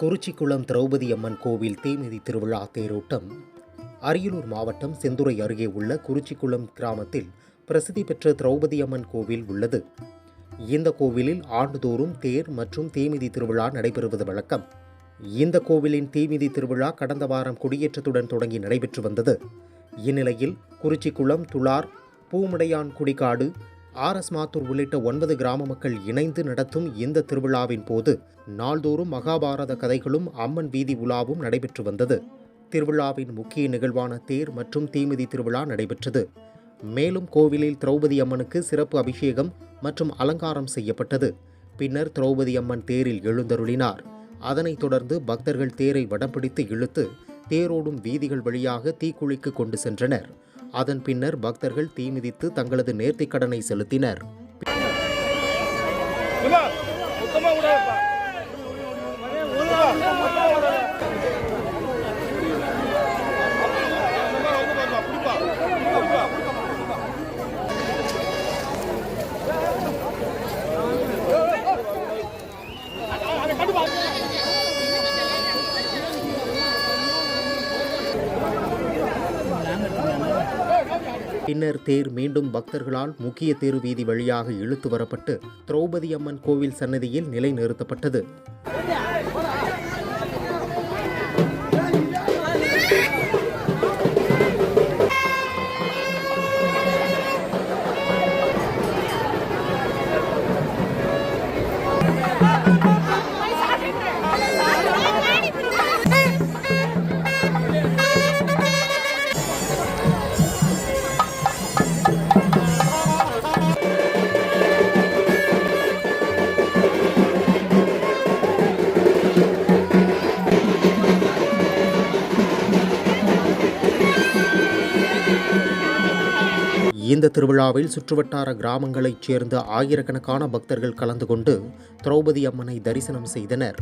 குறிச்சிக்குளம் திரௌபதி அம்மன் கோவில் தீமிதி திருவிழா தேரோட்டம். அரியலூர் மாவட்டம் செந்துறை அருகே உள்ள குறிச்சிக்குளம் கிராமத்தில் பிரசித்தி பெற்ற திரௌபதி அம்மன் கோவில் உள்ளது. இந்த கோவிலில் ஆண்டுதோறும் தேர் மற்றும் தீமிதி திருவிழா நடைபெறுவது வழக்கம். இந்த கோவிலின் தீமிதி திருவிழா கடந்த வாரம் கொடியேற்றத்துடன் தொடங்கி நடைபெற்று வந்தது. இந்நிலையில் குறிச்சிக்குளம், துளார், பூமுடையான் குடிகாடு, ஆர்.எஸ். மாத்தூர் உள்ளிட்ட 9 கிராம மக்கள் இணைந்து நடத்தும் இந்த திருவிழாவின் போது நாள்தோறும் மகாபாரத கதைகளும் அம்மன் வீதி உலாவும் நடைபெற்று வந்தது. திருவிழாவின் முக்கிய நிகழ்வான தேர் மற்றும் தீமிதி திருவிழா நடைபெற்றது. மேலும் கோவிலில் திரௌபதி அம்மனுக்கு சிறப்பு அபிஷேகம் மற்றும் அலங்காரம் செய்யப்பட்டது. பின்னர் திரௌபதி அம்மன் தேரில் எழுந்தருளினார். அதனைத் தொடர்ந்து பக்தர்கள் தேரை வடம் பிடித்து இழுத்து தேரோடும் வீதிகள் வழியாக தீக்குழிக்கு கொண்டு சென்றனர். அதன் பின்னர் பக்தர்கள் தீமிதித்து தங்களது நேர்த்திக் கடனை செலுத்தினர். பின்னர் தேர் மீண்டும் பக்தர்களால் முக்கிய தேர் வீதி வழியாக இழுத்து வரப்பட்டு திரௌபதி அம்மன் கோவில் சன்னதியில் நிலைநிறுத்தப்பட்டது. இந்த திருவிழாவில் சுற்றுவட்டார கிராமங்களைச் சேர்ந்த ஆயிரக்கணக்கான பக்தர்கள் கலந்து கொண்டு திரௌபதி அம்மனை தரிசனம் செய்தனர்.